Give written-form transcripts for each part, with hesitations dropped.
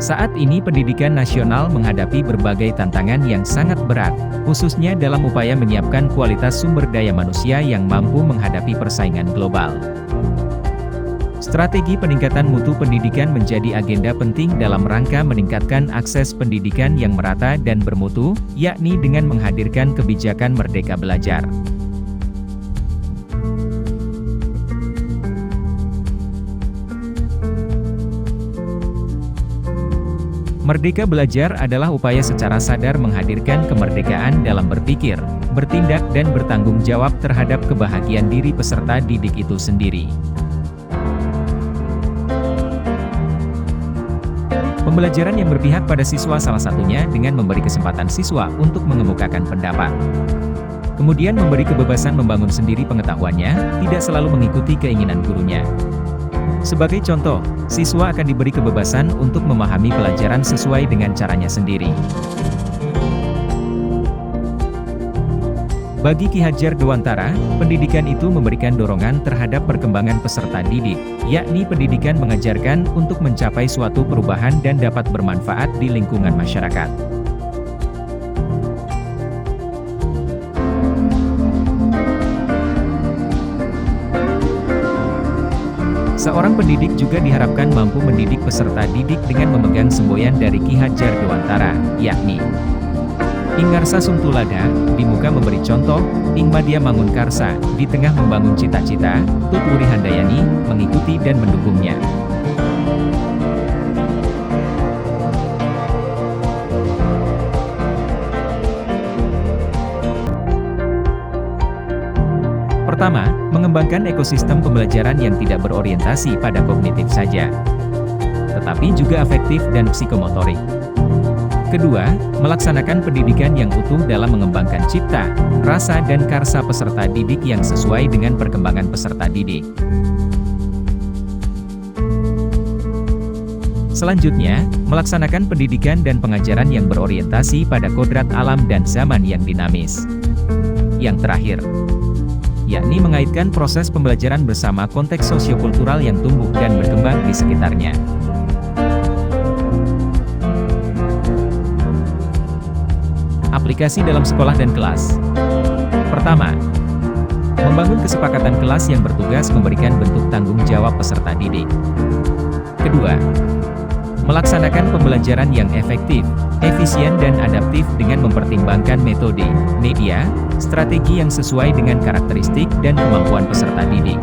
Saat ini pendidikan nasional menghadapi berbagai tantangan yang sangat berat, khususnya dalam upaya menyiapkan kualitas sumber daya manusia yang mampu menghadapi persaingan global. Strategi peningkatan mutu pendidikan menjadi agenda penting dalam rangka meningkatkan akses pendidikan yang merata dan bermutu, yakni dengan menghadirkan kebijakan Merdeka Belajar. Merdeka Belajar adalah upaya secara sadar menghadirkan kemerdekaan dalam berpikir, bertindak dan bertanggung jawab terhadap kebahagiaan diri peserta didik itu sendiri. Pembelajaran yang berpihak pada siswa salah satunya dengan memberi kesempatan siswa untuk mengemukakan pendapat. Kemudian memberi kebebasan membangun sendiri pengetahuannya, tidak selalu mengikuti keinginan gurunya. Sebagai contoh, siswa akan diberi kebebasan untuk memahami pelajaran sesuai dengan caranya sendiri. Bagi Ki Hajar Dewantara, pendidikan itu memberikan dorongan terhadap perkembangan peserta didik, yakni pendidikan mengajarkan untuk mencapai suatu perubahan dan dapat bermanfaat di lingkungan masyarakat. Seorang pendidik juga diharapkan mampu mendidik peserta didik dengan memegang semboyan dari Ki Hajar Dewantara, yakni Ing ngarsa sung tulada, di muka memberi contoh, ing madya mangun karsa, di tengah membangun cita-cita, tut wuri handayani, mengikuti dan mendukungnya. Pertama, mengembangkan ekosistem pembelajaran yang tidak berorientasi pada kognitif saja, tetapi juga afektif dan psikomotorik. Kedua, melaksanakan pendidikan yang utuh dalam mengembangkan cipta, rasa dan karsa peserta didik yang sesuai dengan perkembangan peserta didik. Selanjutnya, melaksanakan pendidikan dan pengajaran yang berorientasi pada kodrat alam dan zaman yang dinamis. Yang terakhir, yakni mengaitkan proses pembelajaran bersama konteks sosiokultural yang tumbuh dan berkembang di sekitarnya. Aplikasi dalam sekolah dan kelas. Pertama, membangun kesepakatan kelas yang bertugas memberikan bentuk tanggung jawab peserta didik. Kedua, melaksanakan pembelajaran yang efektif, efisien dan adaptif dengan mempertimbangkan metode, media, strategi yang sesuai dengan karakteristik dan kemampuan peserta didik.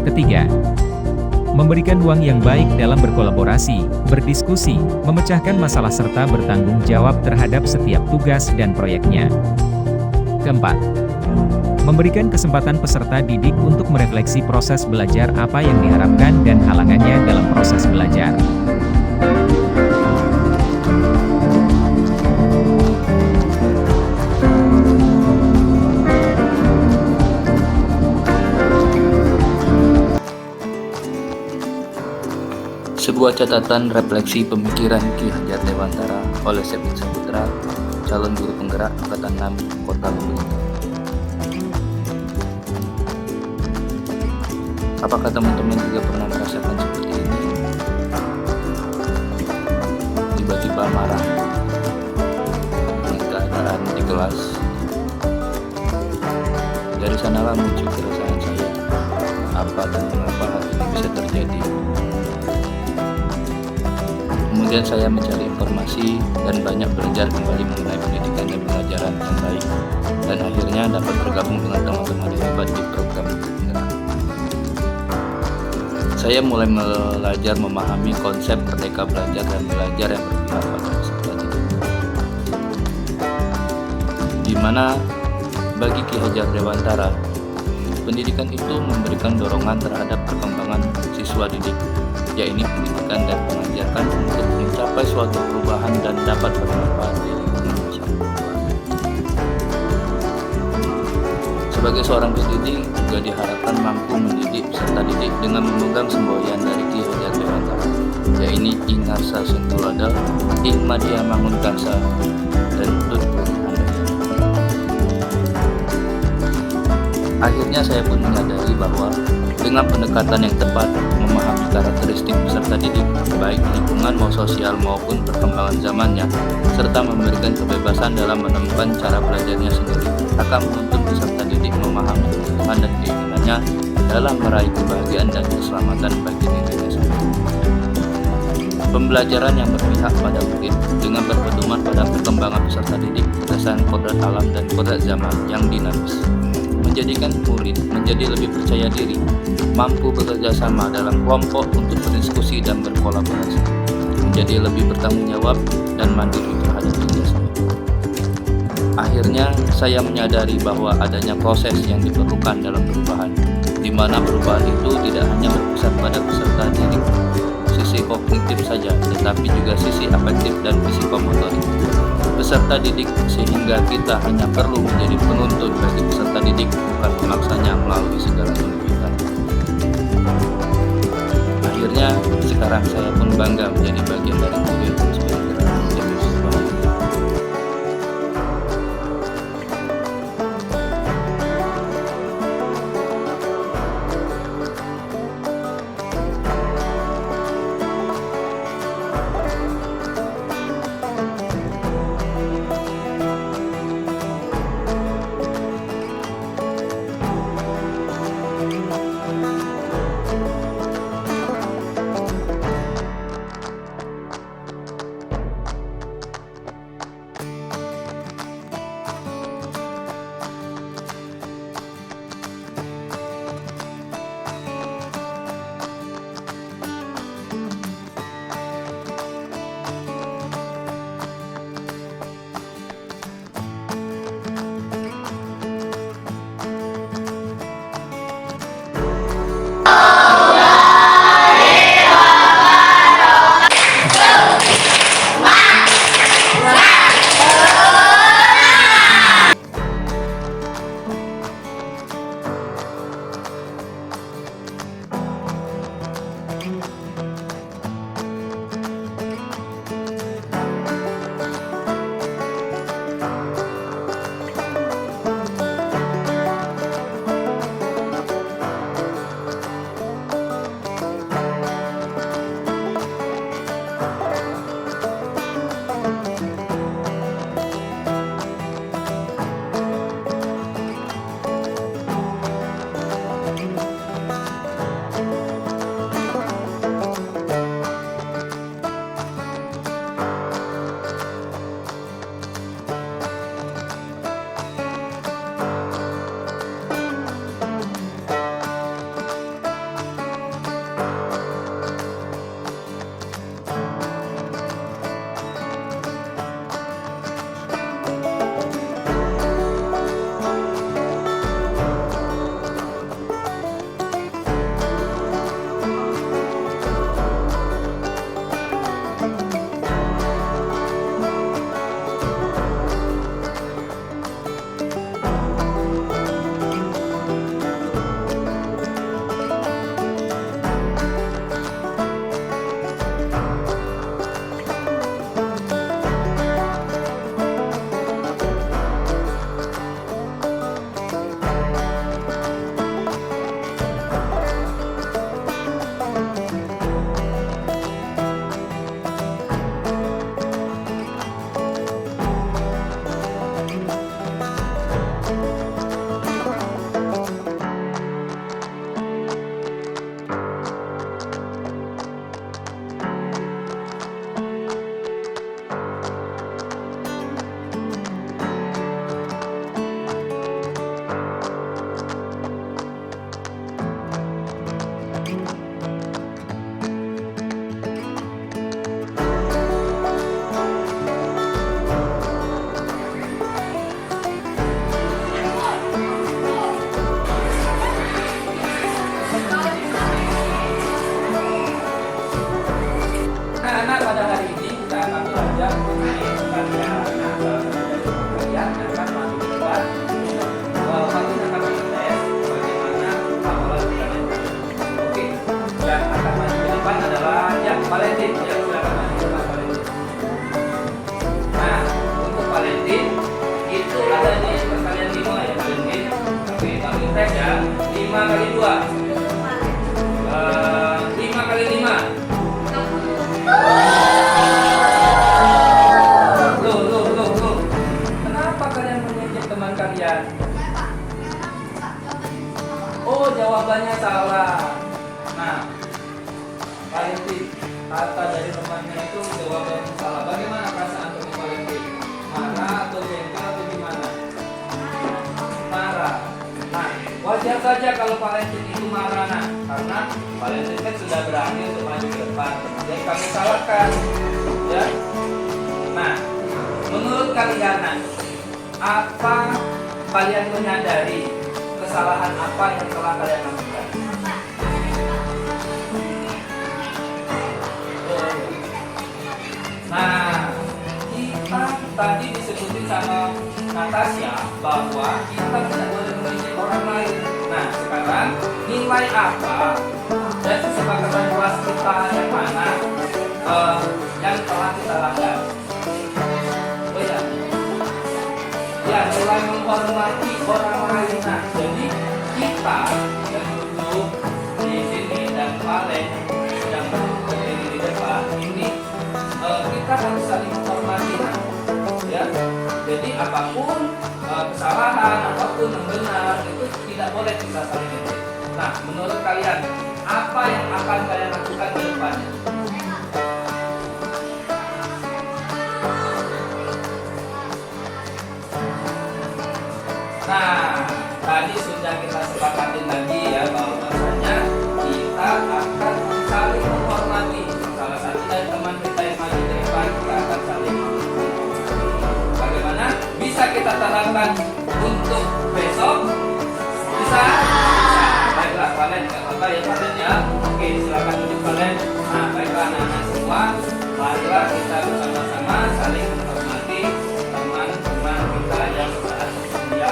Ketiga, memberikan ruang yang baik dalam berkolaborasi, berdiskusi, memecahkan masalah serta bertanggung jawab terhadap setiap tugas dan proyeknya. Keempat, memberikan kesempatan peserta didik untuk merefleksi proses belajar apa yang diharapkan dan halangannya dalam proses belajar. Sebuah catatan refleksi pemikiran Ki Hajar Dewantara oleh Sepik Saputra, calon guru penggerak Angkatan 6 Kota Bumi. Apakah teman-teman juga pernah merasakan seperti ini? Tiba-tiba marah dengan keadaan di kelas. Dari sanalah muncul keresahan saya. Apa dan mengapa hal ini bisa terjadi? Kemudian saya mencari informasi dan banyak belajar kembali mengenai pendidikan dan pengajaran yang baik, dan akhirnya dapat bergabung dengan teman-teman yang hebat di program penggerak. Saya mulai belajar memahami konsep merdeka belajar dan belajar yang berpihak pada peserta didik, di mana bagi Ki Hajar Dewantara, pendidikan itu memberikan dorongan terhadap perkembangan siswa didik, yaitu pendidikan dan mengajarkan untuk mencapai suatu perubahan dan dapat bermanfaat di lingkungan masyarakat. Sebagai seorang pendidik juga diharapkan mampu mendidik peserta didik dengan memegang semboyan dari Ki Hajar Dewantara, yaitu Ing ngarsa sung tulada, ing madya mangun karsa, dan tut wuri handayani. Akhirnya saya pun menyadari bahwa dengan pendekatan yang tepat, memahami karakteristik peserta didik, baik lingkungan mau sosial maupun perkembangan zamannya, serta memberikan kebebasan dalam menemukan cara belajarnya sendiri, akan menuntun peserta didik memahami kebutuhan dan keinginannya dalam meraih kebahagiaan dan keselamatan bagi dirinya sendiri. Pembelajaran yang berpihak pada murid dengan berpedoman pada perkembangan peserta didik berdasarkan kodrat alam dan kodrat zaman yang dinamis, menjadikan murid menjadi lebih percaya diri, mampu bekerja sama dalam kelompok untuk berdiskusi dan berkolaborasi, menjadi lebih bertanggung jawab dan mandiri terhadap dirinya sendiri. Akhirnya, saya menyadari bahwa adanya proses yang diperlukan dalam perubahan, di mana perubahan itu tidak hanya berpusat pada peserta didik, sisi kognitif saja, tetapi juga sisi afektif dan psikomotorik peserta didik, sehingga kita hanya perlu menjadi penuntun bagi peserta didik, bukan pemaksanya melalui segala tuntutan. Akhirnya, sekarang saya pun bangga menjadi bagian dari Kuliah Inspiratif Bahagia. 5 kali 2. 5 kali 5. Loh. Kenapa kalian mengejek teman kalian? Oh, jawabannya salah. Nah, Valentin, kata dari temannya itu jawabannya salah. Bagaimana perasaan teman Valentin? Marah atau jengkel atau gimana? Marah. Nah, wajar saja kalau Valentin itu marah, nah, karena Valentin kan sudah berani untuk maju ke depan. Jadi kami salahkan, ya. Nah, menurut kalian, nah, apa kalian menyadari kesalahan apa yang telah kalian lakukan? Nah, kita tadi disebutin sama Natasha bahwa kita tidak boleh mengejek orang lain. Nah, sekarang nilai apa dan kesepakatan kelas kita yang mana yang telah kita langgar? Oh ya, nilai menghormati orang lain. Nah, jadi kita yang duduk di sini dan Valen yang berdiri di depan ini, kita harus saling menghormati, ya. Jadi apapun kesalahan, apapun yang benar itu tidak boleh kita saling ejek. Nah, menurut kalian apa yang akan kalian lakukan ke depannya? Nah, tadi sudah kita sepakatin lagi ya bahwasanya kita akan saling menghormati. Salah satu dari teman kita yang maju ke depan, kita akan saling menghormati. Bagaimana bisa kita terapkan untuk besok? Bisa? Baiklah, Valen, nggak apa-apa ya Valen ya. Oke, silakan duduk Valen. Nah, baiklah anak-anak semua, marilah kita bersama-sama saling menghormati teman-teman kita yang saat dia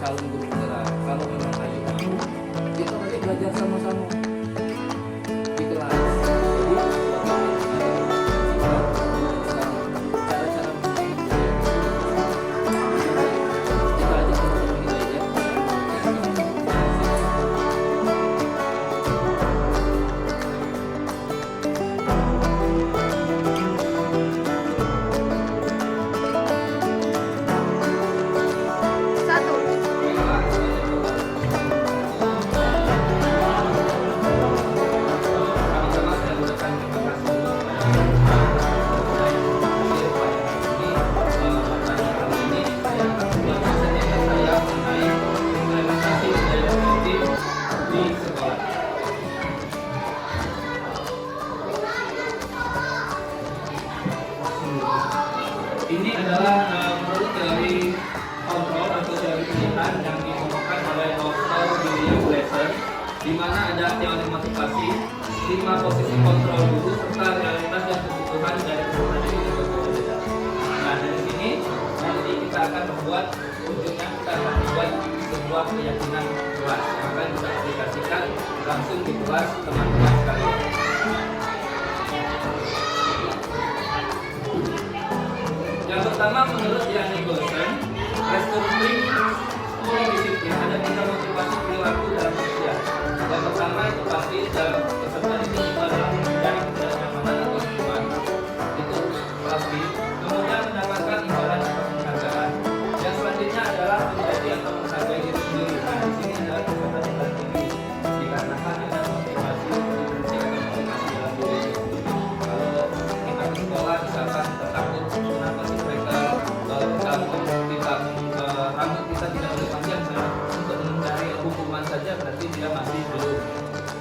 calon guru penggerak. Kalau memang ayo kita mesti belajar sama-sama di kelas. Jadi cara-cara kita ajak teman-teman kita aja. Ini adalah menurut teori kontrol atau teori pilihan yang dikemukakan oleh Dr. William Glasser, di mana ada teori motivasi, 5 posisi kontrol guru serta realitas dan kebutuhan dari kebutuhan ini berbeda. Nah, dari sini nanti kita akan membuat ujungnya kita akan membuat sebuah keyakinan kelas yang akan kita aplikasikan langsung di kelas teman-teman sekalian. Yang pertama, menurut Diane Golson, restoring schooling disiplin ada 3 motivasi perilaku dalam usia. Yang pertama itu pasti dalam peserta ini adalah mencari kenyamanan atau nyaman, itu pasti. Kemudian mendapatkan imbalan atau penghargaan. Yang selanjutnya adalah menjadi atau menghargai diri sendiri. Nah, di sini adalah peserta yang paling tinggi dikarenakan ada motivasi intrinsik atau motivasi dalam diri sendiri. Kalau kita ke sekolah misalkan kita takut kenapa sih mereka rambut kita tidak boleh panjang untuk mencari hukuman saja, berarti dia masih belum,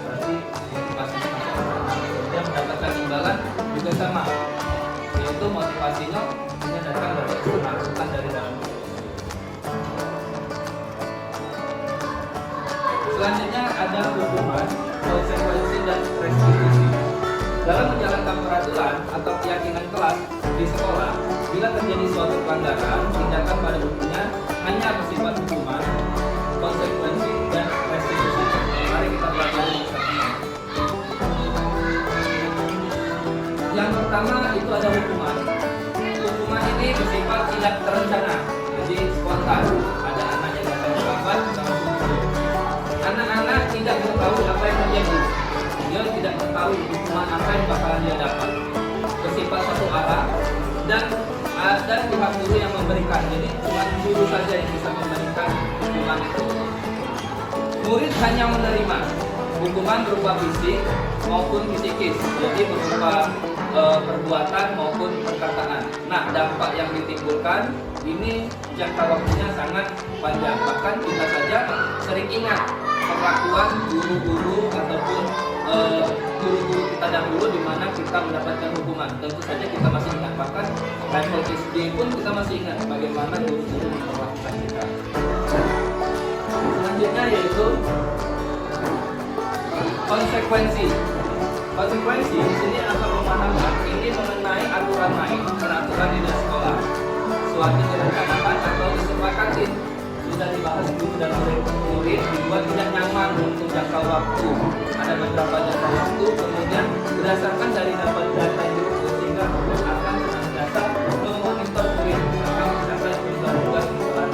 berarti motivasinya masih kurang. Dia mendapatkan imbalan juga sama, ya yaitu motivasinya ini datang dari eksternal, bukan dari dalam. Selanjutnya ada hukuman, konsekuensi, dan restitusi. Dalam menjalankan peraturan atau keyakinan kelas di sekolah, bila terjadi suatu pelanggaran, tindakan pada umumnya hanya bersifat hukuman, konsekuensi, dan restitusi. Mari kita pelajari satu-satu. Yang pertama itu ada hukuman. Hukuman ini bersifat tidak terencana, jadi spontan. Ada anak yang datang terlambat, kita langsung hukum. Anak-anak tidak mengetahui apa yang terjadi. Dia tidak mengetahui hukuman apa yang bakalan dia dapat. Bersifat satu arah dan ada pihak guru yang memberikan. Jadi cuma guru saja yang bisa memberikan hukuman itu. Murid hanya menerima hukuman berupa fisik maupun psikis, jadi berupa perbuatan maupun perkataan. Nah, dampak yang ditimbulkan ini jangka waktunya sangat panjang. Bahkan kita saja sering ingat perlakuan guru-guru ataupun guru-guru kita dahulu di mana kita mendapatkan hukuman. Tentu saja kita masih ingat, bahkan level SD pun kita masih ingat bagaimana guru-guru memperlakukan kita. Selanjutnya yaitu konsekuensi. Konsekuensi di sini akan memahami ini mengenai aturan main, peraturan di dalam sekolah. Suatu direncanakan atau disepakati sudah dibahas guru dan murid dibuat tidak nyaman untuk jangka waktu. Ada beberapa jangka waktu, kemudian berdasarkan dari dapat data yang diukur sehingga guru akan senantiasa memonitor murid akan mencapai tugas-tugas aturan.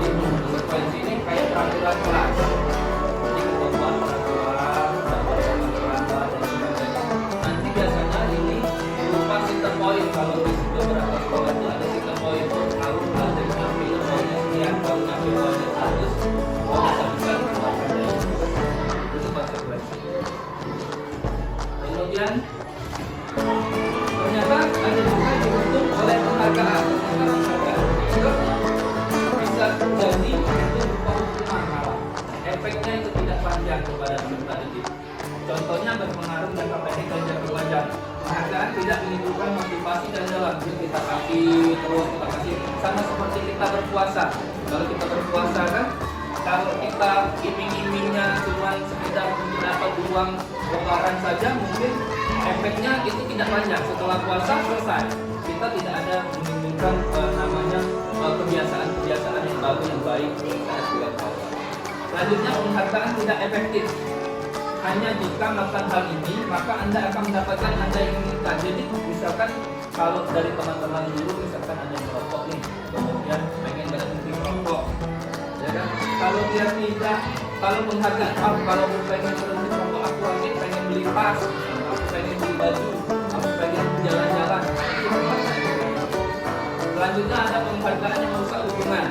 Jadi konsekuensi ini kayak peraturan kelas. Jadi kita buat peraturan, dapat peraturan dan sebagainya. Nanti biasanya ini berupa sistem poin. Kalau di beberapa sekolah itu ada sistem poin untuk tahu belajar ngambil poinnya sekian, kalau ngambil poinnya 100, bisa keluarkan dari itu konsekuensi. Kemudian ternyata ada juga dibentuk oleh penghargaan. Itu bisa terjadi itu berupa hukuman malah. Efeknya itu tidak panjang kepada peserta didik. Contohnya berpengaruh jangka pendek dan jangka panjang. Penghargaan tidak menimbulkan motivasi dan dalam. Kita kasih sama seperti kita berpuasa. Kalau kita berpuasa kan, kalau kita iming-imingnya cuma sekedar untuk dapat uang lebaran saja, mungkin efeknya itu tidak panjang. Setelah puasa selesai, kita tidak ada menimbulkan namanya kebiasaan-kebiasaan yang baru yang baik saat bulan puasa. Selanjutnya, penghargaan tidak efektif. Hanya jika melakukan hal ini, maka Anda akan mendapatkan Anda yang inginkan. Jadi, misalkan kalau dari teman-teman dulu, misalkan Anda merokok nih, kemudian pengen berhenti merokok, ya kan? Kalau dia tidak, kalau penghargaan, kalau pengen berhenti merokok, aku lagi pengen beli tas, aku pengen beli baju, aku pengen jalan-jalan. Selanjutnya ada penghargaan yang merusak hubungan.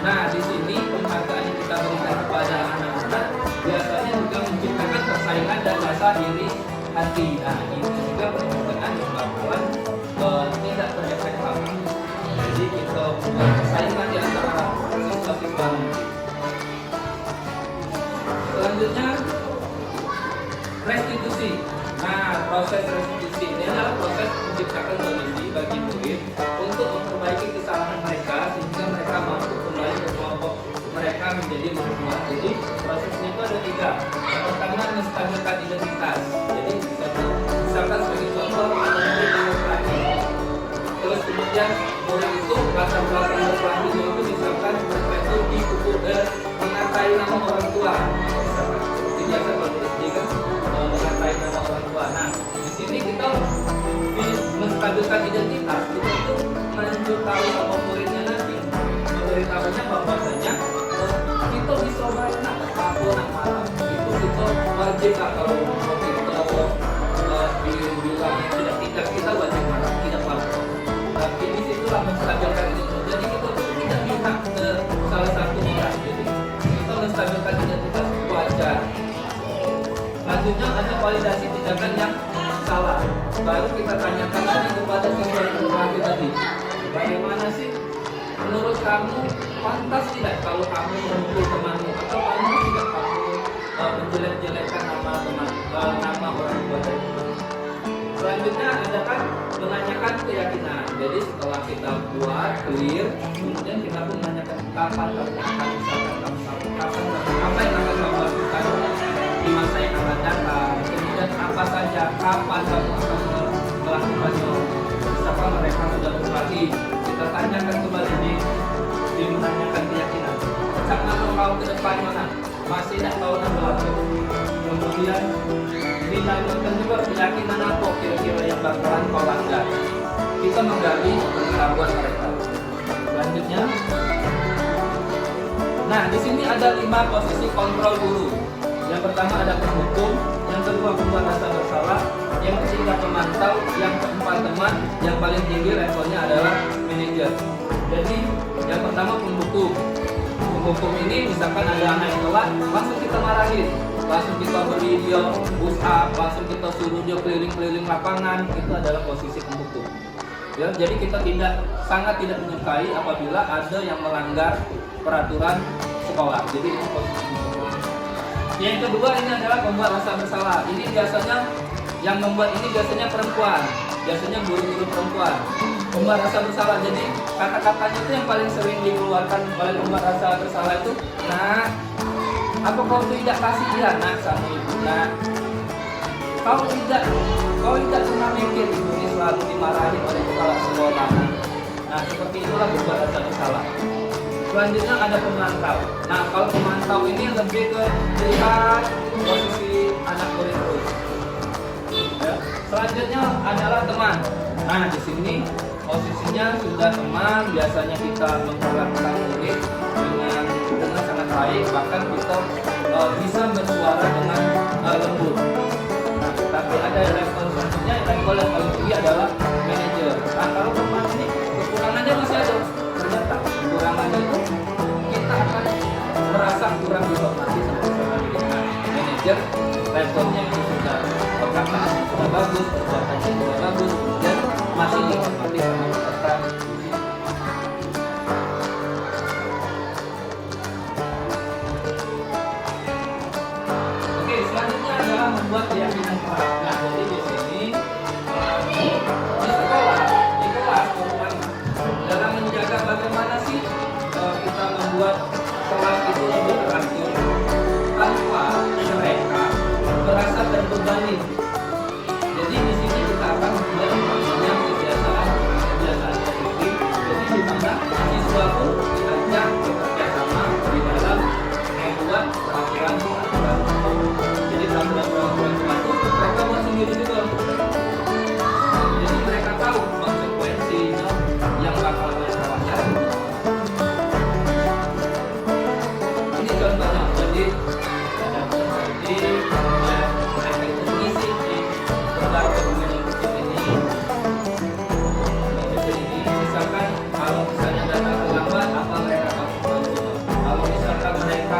Nah, di sini penghargaan yang kita berikan kepada anak-anak biasanya juga menciptakan persaingan dan rasa iri hati. Nah, ini juga penghargaan yang bakalan tidak berefek lama. Jadi kita buat persaingan di antara siswa-siswa. Selanjutnya restitusi. Nah, proses restitusi ini adalah proses menciptakan kondisi bagi murid untuk memperbaiki kesalahan mereka sehingga mereka mampu kembali ke kelompok mereka menjadi murid. Jadi prosesnya itu ada 3. Yang pertama menstabilkan identitas. Jadi misalkan sebagai contoh ada murid yang berperangi. Terus kemudian murid itu latar belakang berperanginya itu misalkan mereka itu mengatai nama orang tua. Misalkan seperti biasa kalau di kan mengatai nama orang tua. Nah, di sini kita menstabilkan identitas, kita itu menunjukkan sama muridnya nanti, memberitahunya bahwasanya kita bisa main nak pagi nak malam, itu kita wajib lah kalau kita bilang tidak kita wajib malam tidak malam. Tapi di situlah menstabilkan identitas. Jadi kita tidak pihak ke salah satu orang. Jadi kita menstabilkan identitas wajar. Selanjutnya ada validasi tindakan yang salah. Baru kita tanyakan lagi kepada siswa yang berlatih tadi. Bagaimana sih menurut kamu pantas tidak kalau kamu memukul temanmu atau pantas tidak kamu menjelek-jelekkan nama teman, nama orang tua dari teman. Selanjutnya ada kan menanyakan keyakinan. Jadi setelah kita buat clear, kemudian kita pun menanyakan kapan kamu akan misalkan kapan apa yang akan kamu lakukan di masa yang akan datang. Kemudian apa saja kapan kamu akan melakukannya. Misalkan mereka sudah berbagi, kita tanyakan kembali di menanyakan keyakinan. Karena kau ke depan mana? Masih tidak tahu nanti. Kemudian ditanyakan juga keyakinan apa kira-kira yang bakalan kau langgar. Kita menggali pengetahuan mereka. Selanjutnya, nah di sini ada 5 posisi kontrol guru. Yang pertama ada penghukum, yang kedua pembuat rasa bersalah, yang ketiga pemantau, yang keempat teman, yang paling tinggi levelnya adalah manajer. Jadi yang pertama penghukum. Penghukum ini misalkan ada anak yang telat, langsung kita marahin, langsung kita beri dia push up, langsung kita suruh dia keliling-keliling lapangan. Itu adalah posisi penghukum. Ya, jadi kita sangat tidak menyukai apabila ada yang melanggar peraturan sekolah. Jadi itu posisi penghukum. Yang kedua ini adalah membuat rasa bersalah. Ini biasanya yang membuat ini biasanya perempuan, biasanya guru-guru perempuan. Membuat rasa bersalah. Jadi kata-katanya itu yang paling sering dikeluarkan oleh membuat rasa bersalah itu, nah, apa kau tidak kasihan nak sama ibu nak? Kau tidak pernah mikir ibu ini selalu dimarahi oleh kepala sekolah. Nah, seperti itulah membuat rasa bersalah. Selanjutnya ada pemantau. Nah, kalau pemantau ini lebih ke melihat posisi anak murid terus. Ya. Selanjutnya adalah teman. Nah, di sini posisinya sudah teman. Biasanya kita memperlakukan murid dengan sangat baik, bahkan kita bisa bersuara dengan lembut. Nah, tapi ada level selanjutnya, level yang paling tinggi adalah manajer. Nah, kalau teman ini kekurangannya masih ada. Ternyata kekurangannya itu kita akan merasa kurang dihormati sama manajer. Levelnya itu sudah perkataan sudah bagus, perbuatannya sudah bagus, dan masih dihormati sama peserta. Oke, selanjutnya adalah membuat keyakinan kelas. Nah, jadi di sini di sekolah, di kelas terutama dalam menjaga bagaimana sih kita membuat kelas itu lebih teratur tanpa mereka merasa terbebani. Jadi di sini kita akan membuat namanya kebiasaan disiplin. Jadi di mana siswa pun diajak bekerja sama di dalam membuat peraturan. Jadi peraturan itu mereka buat sendiri juga. Jadi mereka tahu konsekuensinya yang bakal mereka wajar. Ini contohnya. Jadi mereka itu mengisi di beberapa dokumen yang kecil ini. Misalkan kalau misalnya datang terlambat, apa mereka konsekuensi? Kalau misalkan mereka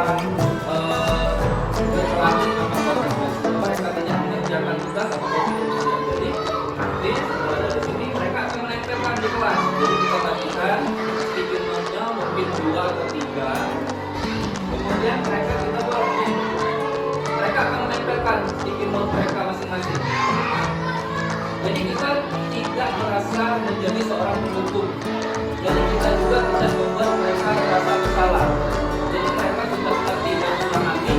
berkelanjut, apa konsekuensi? Mereka tidak mengerjakan tugas, apa konsekuensi? Jadi nanti setelah dari sini mereka akan menempelkan di kelas. Jadi kita bagikan stiker note-nya mungkin 2 atau 3. Kemudian kita buat mereka akan menempelkan stiker note mereka masing-masing. Jadi kita tidak merasa menjadi seorang penghukum. Jadi kita juga tidak membuat mereka merasa bersalah. Jadi mereka sudah mengerti dan memahami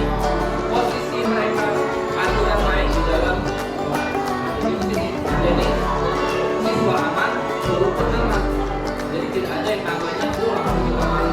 posisi mereka aturan main di dalam kelas. Jadi di sini, jadi siswa aman, guru pun aman. Jadi tidak ada yang namanya kita marah.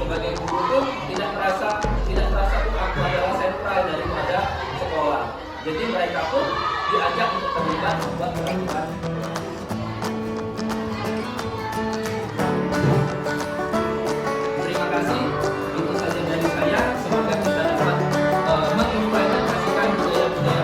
Sebagai guru tidak merasa aku adalah sentral daripada sekolah. Jadi mereka pun diajak untuk terlibat membuat peraturan. Terima kasih, itu saja dari saya. Semoga kita dapat mengimplementasikan budaya-budaya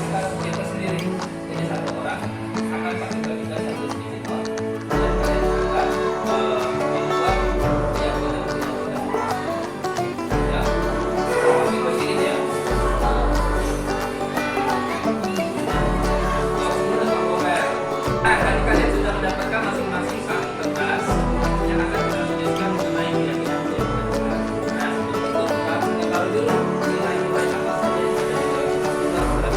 kelas kita sendiri. Jadi satu orang akan pakai bagikan satu sticky note dan kalian akan membuat keyakinan ya. Kami begini ya. Tadi kalian sudah mendapatkan masing-masing satu kertas yang akan kita tuliskan mengenai keyakinan kelas. Nah, untuk kita tahu dulu nilai-nilai apa saja yang ada di dalam kelas.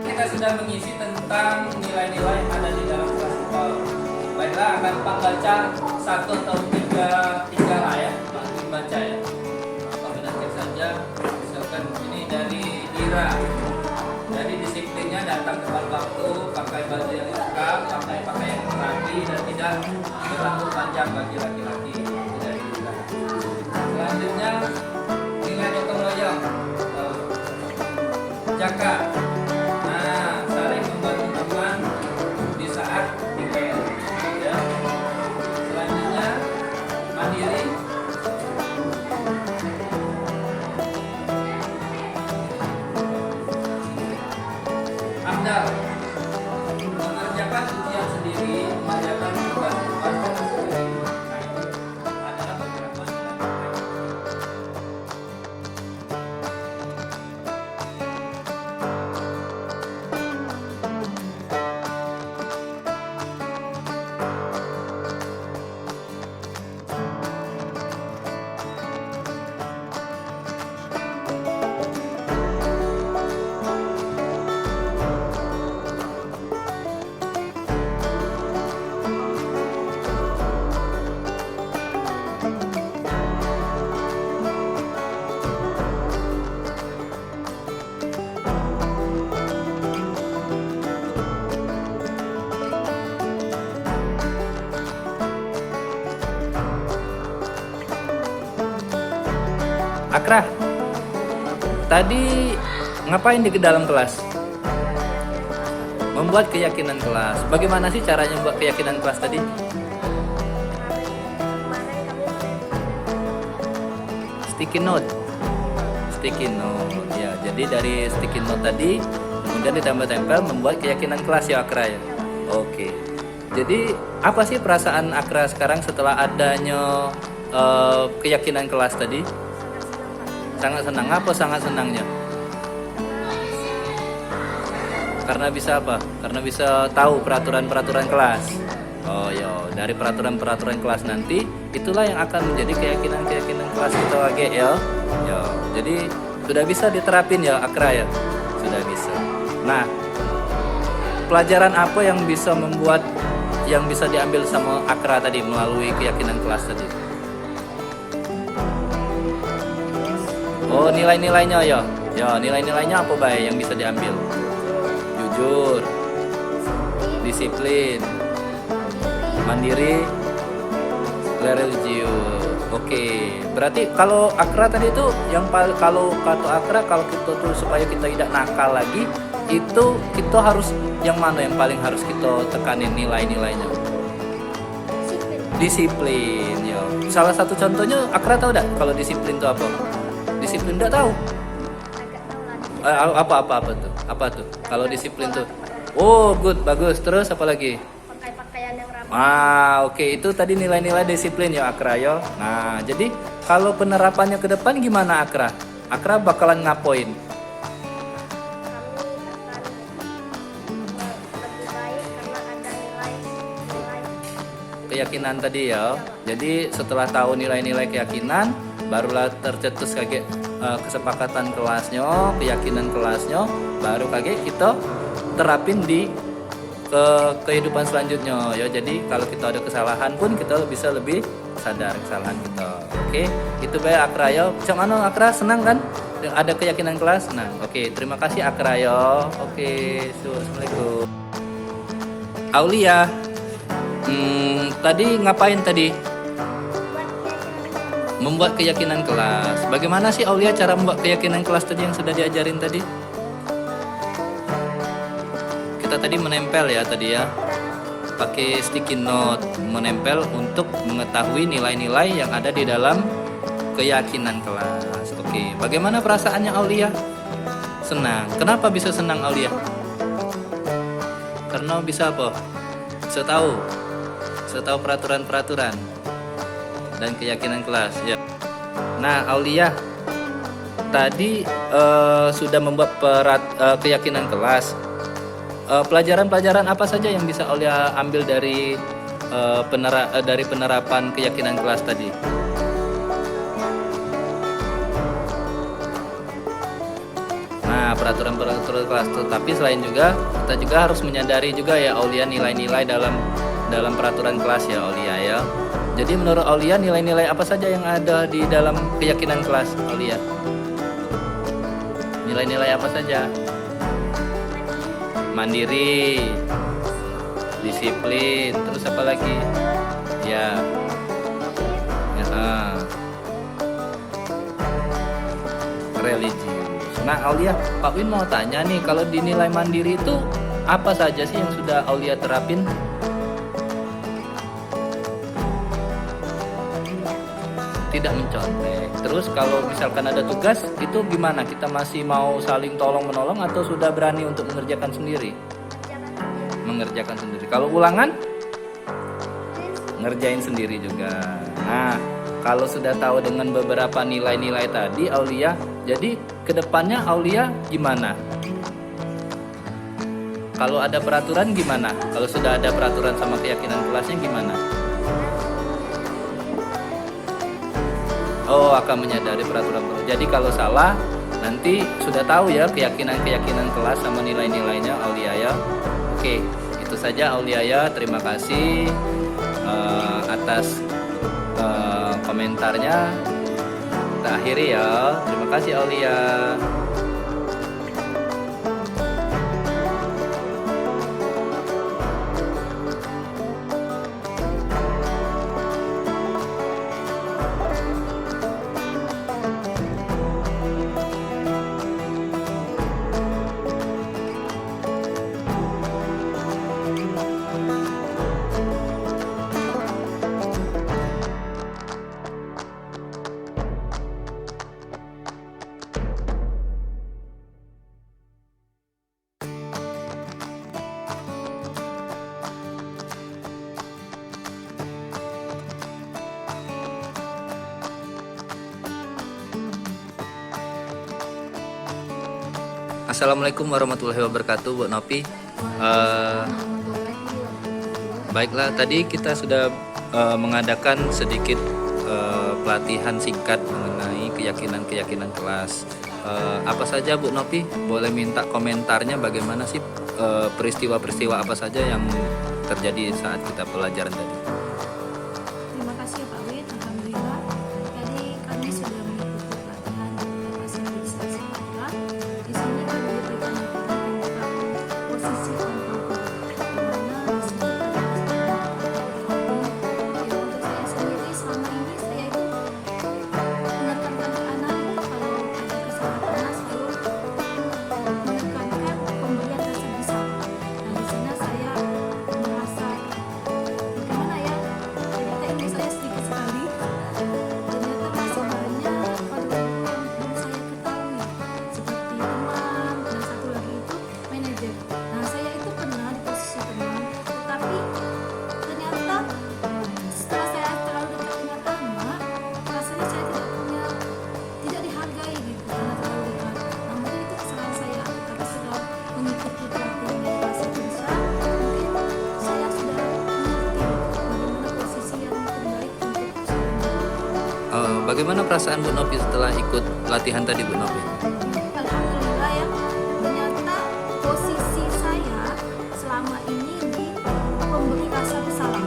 Kita sudah mengisi tentang nilai-nilai yang ada di dalam kelas sekolah. Baiklah, akan Pak baca 1 atau 3 lah ya, Pak baca ya. Pak menanti saja. Misalkan ini dari Ira. Jadi disiplinnya datang tepat waktu, pakai baju yang lengkap, pakai pakaian yang rapi dan tidak berambut panjang bagi laki-laki. Itu dari Ira. Selanjutnya nilai gotong royong. Jaka. Saling membantu teman di saat dikel. Ya. Selanjutnya mandiri. Amdal. Mengerjakan ujian sendiri, mengerjakan tugas-tugas sendiri. Adalah beberapa nilai. Akra, tadi ngapain di dalam kelas? Membuat keyakinan kelas. Bagaimana sih caranya membuat keyakinan kelas tadi? Sticky note. Sticky note. Ya, jadi dari sticky note tadi kemudian ditempel-tempel membuat keyakinan kelas ya Akra ya. Oke. Jadi apa sih perasaan Akra sekarang setelah adanya keyakinan kelas tadi? Sangat senang. Apa sangat senangnya? Karena bisa apa? Karena bisa tahu peraturan-peraturan kelas. Oh ya, dari peraturan-peraturan kelas nanti itulah yang akan menjadi keyakinan-keyakinan kelas kita lagi ya. Ya, jadi sudah bisa diterapin ya Akra ya. Sudah bisa. Nah, pelajaran apa yang bisa diambil sama Akra tadi melalui keyakinan kelas tadi? Oh, nilai-nilainya ya. Ya, nilai-nilainya apa baik yang bisa diambil? Jujur, disiplin, mandiri, religius. Oke. Berarti kalau Akra tadi itu kalau kata Akra kalau kita tuh supaya kita tidak nakal lagi, itu kita harus yang mana yang paling harus kita tekanin nilai-nilainya? Disiplin. Ya. Salah satu contohnya Akra tahu enggak kalau disiplin itu apa? Disiplin enggak tahu. Apa tuh? Apa tuh? Kalau disiplin tuh. Oh, good, bagus. Terus apa lagi? Pakai pakaian yang rapi. Oke. Itu tadi nilai-nilai disiplin ya Akra ya. Nah, jadi kalau penerapannya ke depan gimana Akra? Akra bakalan ngapain? Kami akan lebih baik karena ada nilai keyakinan tadi ya. Jadi setelah tahu nilai-nilai keyakinan, barulah tercetus kayak kesepakatan kelasnya, keyakinan kelasnya, baru kayak kita terapin di kehidupan selanjutnya ya. Jadi kalau kita ada kesalahan pun kita bisa lebih sadar kesalahan kita. Oke, itu baik Akra ya. Macam mana Akra, senang kan? Ada keyakinan kelas? Nah, oke, terima kasih Akra ya. Oke, assalamualaikum. Aulia, tadi ngapain tadi? Membuat keyakinan kelas. Bagaimana sih Aulia cara membuat keyakinan kelas tadi yang sudah diajarin tadi? Kita tadi menempel ya tadi ya, pakai sticky note, menempel untuk mengetahui nilai-nilai yang ada di dalam keyakinan kelas. Oke, bagaimana perasaannya Aulia? Senang. Kenapa bisa senang Aulia? Karena bisa apa? Bisa tahu peraturan-peraturan dan keyakinan kelas ya. Nah Aulia tadi sudah membuat keyakinan kelas. Pelajaran-pelajaran apa saja yang bisa Aulia ambil dari penerapan keyakinan kelas tadi? Nah, peraturan-peraturan kelas. Tapi selain juga kita juga harus menyadari juga ya Aulia nilai-nilai dalam peraturan kelas ya Aulia ya. Jadi menurut Aulia nilai-nilai apa saja yang ada di dalam keyakinan kelas Aulia? Nilai-nilai apa saja? Mandiri, disiplin, terus apa lagi? Ya, religius. Nah Aulia, Pak Win mau tanya nih, kalau di nilai mandiri itu apa saja sih yang sudah Aulia terapin? Tidak mencontek. Terus kalau misalkan ada tugas itu gimana? Kita masih mau saling tolong menolong atau sudah berani untuk mengerjakan sendiri? Mengerjakan sendiri. Kalau ulangan ngerjain sendiri juga. Nah, kalau sudah tahu dengan beberapa nilai-nilai tadi Aulia, jadi kedepannya Aulia gimana? Kalau ada peraturan gimana? Kalau sudah ada peraturan sama keyakinan kelasnya gimana? Oh, akan menyadari peraturan. Jadi kalau salah nanti sudah tahu ya keyakinan kelas sama nilai-nilainya Aulia ya. Oke, itu saja Aulia ya. Terima kasih atas komentarnya. Kita akhiri ya. Terima kasih Aulia. Assalamualaikum warahmatullahi wabarakatuh, Bu Nopi. Baiklah, tadi kita sudah mengadakan sedikit pelatihan singkat mengenai keyakinan kelas. Apa saja Bu Nopi? Boleh minta komentarnya bagaimana sih peristiwa-peristiwa apa saja yang terjadi saat kita pelajaran tadi? Terima kasih Pak Win, alhamdulillah. Tadi kami sudah mengikuti pelatihan adaptasi administrasi mereka. Di sini kami diberikan tentang posisi kontrol di mana di sini ada untuk saya sendiri selama ini saya itu menekankan ke anak kalau ada kesalahan selalu menekankan pemberian rasa bisa. Nah di sana saya merasa bagaimana Bagaimana perasaan Bu Novi setelah ikut pelatihan tadi Bu Novi? Alhamdulillah ya, ternyata posisi saya selama ini di pemberi rasa bersalah.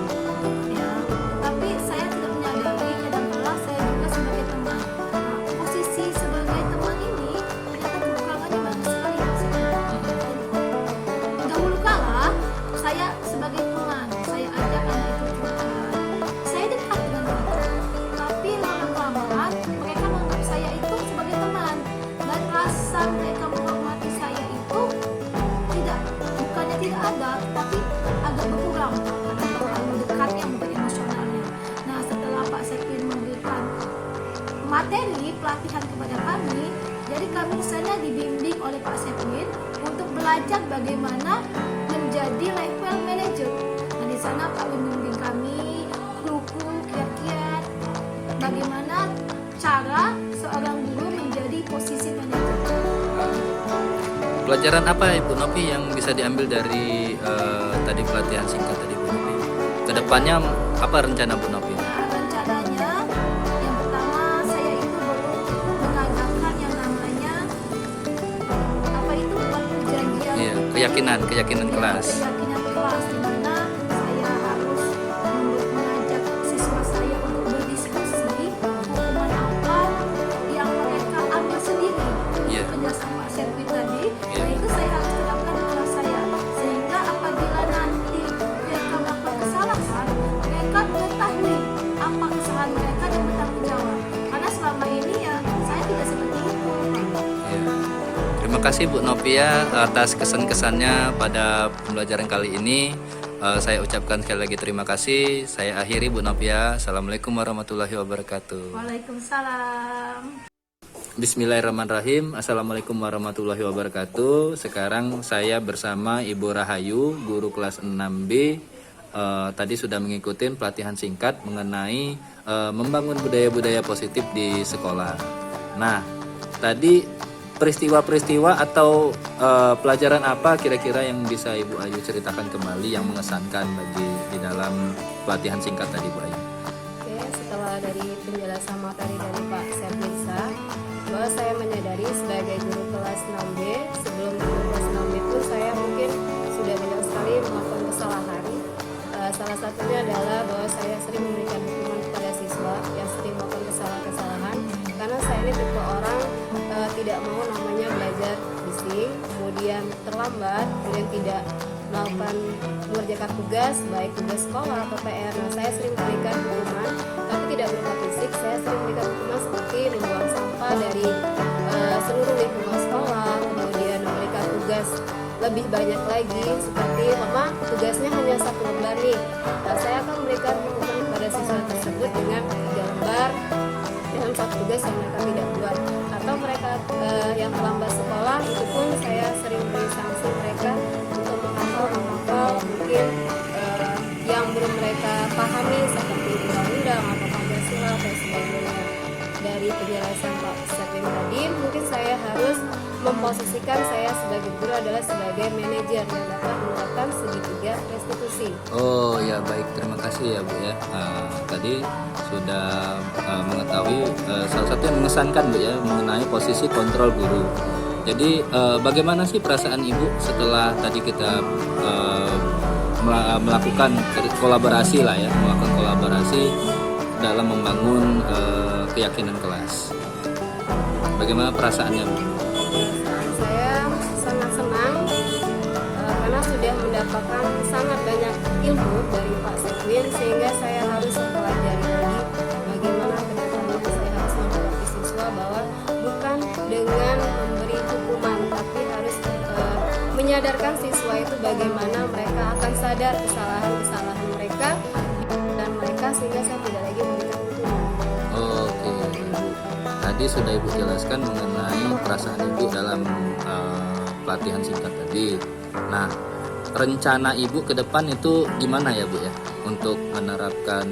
Ya, tapi saya tidak menyadari kadang-kala saya juga sebagai teman. Nah, posisi sebagai teman ini ternyata kekurangannya banyak sekali. Dahulu kala saya sebagai teman, saya ajak anak itu curhat, saya dekat dengan mereka. Tapi lama-kelamaan mereka menganggap saya itu sebagai teman, dan rasa mereka menghormati saya itu bukannya tidak ada, tapi agak berkurang karena terlalu dekatnya mungkin emosionalnya. Nah, setelah Pak Sepin memberikan materi pelatihan kepada kami, jadi kami di sana dibimbing oleh Pak Sepin untuk belajar bagaimana menjadi level manager. Nah, di sana Pak membimbing kami kru-kru, kiat-kiat, bagaimana cara seorang guru menjadi posisi manajer. Pelajaran apa Ibu Novi yang bisa diambil dari tadi pelatihan singkat tadi Bu Novi? Kedepannya apa rencana Bu Novi? Nah, rencananya yang pertama saya itu baru mengadakan yang namanya apa itu perjanjian Iya, keyakinan kelas. keyakinan kelas, di mana saya harus mengajak siswa saya untuk berdiskusi hukuman apa yang mereka ambil sendiri. Iya. Penjelasan Pak Serwin tadi, Iya. nah itu saya harus terapkan di kelas saya, sehingga apabila nanti mereka melakukan kesalahan, mereka mengetahui apa kesalahan mereka dan bertanggung jawab. Karena selama ini ya saya tidak seperti itu. Ya. Terima kasih Bu Novia atas kesan-kesannya pada pembelajaran kali ini. Saya ucapkan sekali lagi terima kasih. Saya akhiri Bu Novia. Assalamualaikum warahmatullahi wabarakatuh. Waalaikumsalam. Bismillahirrahmanirrahim. Assalamualaikum warahmatullahi wabarakatuh. Sekarang saya bersama Ibu Rahayu, guru kelas 6B. Tadi sudah mengikuti pelatihan singkat mengenai membangun budaya-budaya positif di sekolah. Nah, tadi peristiwa-peristiwa atau pelajaran apa kira-kira yang bisa Ibu Ayu ceritakan kembali yang mengesankan bagi di dalam pelatihan singkat tadi Bu Ayu? Oke, setelah dari penjelasan materi dari Pak Serwinsa, bahwa saya menyadari sebagai guru kelas 6B, sebelum guru kelas 6B itu saya mungkin sudah banyak sekali melakukan kesalahan. Salah satunya adalah bahwa saya sering memberikan hukuman kepada siswa yang sering melakukan kesalahan-kesalahan, karena saya ini tipe orang tidak mau namanya belajar bising, kemudian terlambat, kemudian tidak mengerjakan tugas, baik tugas sekolah atau PR. Nah, saya sering memberikan hukuman, tapi tidak berupa fisik. Saya sering memberikan hukuman seperti membuang sampah dari seluruh lingkungan sekolah, kemudian memberikan tugas lebih banyak lagi, seperti mama tugasnya hanya 1 lembar nih. Nah, saya akan memberikan hukuman kepada siswa tersebut dengan 3 lembar dalam 1 tugas yang mereka tidak buat. Atau mereka yang terlambat sekolah, itu pun saya sering beri sanksi mereka untuk menghafal mungkin yang belum mereka pahami seperti undang-undang atau Pancasila atau sebagainya. Dari penjelasan Pak Serwin tadi, mungkin saya harus memposisikan saya sebagai guru adalah sebagai manajer yang dapat menerapkan segitiga restitusi. Oh ya, baik, terima kasih ya Bu ya. Tadi sudah mengetahui salah satu yang mengesankan Bu ya mengenai posisi kontrol guru. Jadi bagaimana sih perasaan Ibu setelah tadi kita melakukan kolaborasi lah ya, melakukan kolaborasi dalam membangun keyakinan kelas. Bagaimana perasaannya Bu? Saya sangat senang karena sudah mendapatkan sangat banyak ilmu dari Pak Serwin, sehingga saya harus mempelajari lagi bagaimana kedepannya saya harus menghadapi siswa, bahwa bukan dengan memberi hukuman, tapi harus menyadarkan siswa itu bagaimana mereka akan sadar kesalahan-kesalahan mereka dan mereka, sehingga saya tidak lagi memberikan hukuman. Oke, Ibu. Tadi sudah Ibu jelaskan mengenai perasaan Ibu dalam pelatihan singkat tadi. Nah, rencana Ibu ke depan itu gimana ya Bu ya untuk menerapkan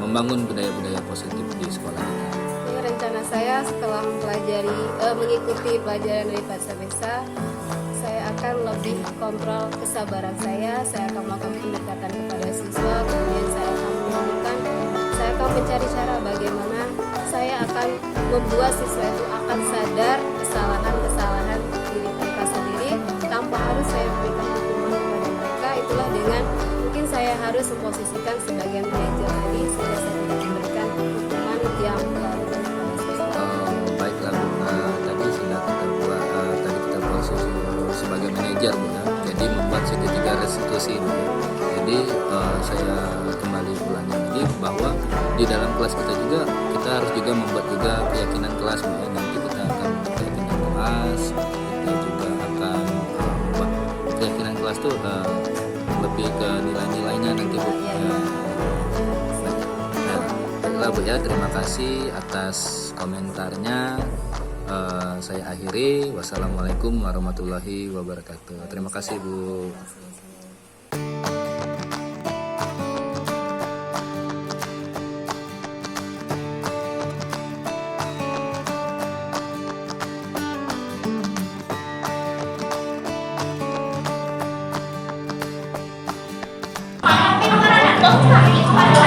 membangun budaya-budaya positif di sekolah kita? Ini rencana saya setelah mengikuti pelajaran dari Pak Serwinsa, saya akan lebih kontrol kesabaran saya akan melakukan pendekatan kepada siswa, kemudian saya akan mencari cara bagaimana membuat siswa itu akan sadar kesalahan-kesalahan diri mereka sendiri tanpa harus saya berikan hukuman kepada mereka. Itulah dengan mungkin saya harus memposisikan sebagai manajer tadi sehingga saya tidak memberikan hukuman yang terlalu banyak pada siswa. Baiklah Bu, tadi sudah kita buat sebagai manajer Bu ya. Jadi membuat segitiga restitusi Bu ya. Jadi saya kembali ulangi lagi bahwa di dalam kelas kita juga kita harus juga membuat juga keyakinan kelas Bu ya. Nanti kita akan membuat keyakinan kelas, kita juga akan membuat keyakinan kelas tuh lebih ke nilai-nilainya nanti Bu. Baiklah Bu ya, terima kasih atas komentarnya. Saya akhiri. Wassalamualaikum warahmatullahi wabarakatuh. Terima kasih Bu. Hãy subscribe cho kênh Ghiền Mì Gõ để không bỏ lỡ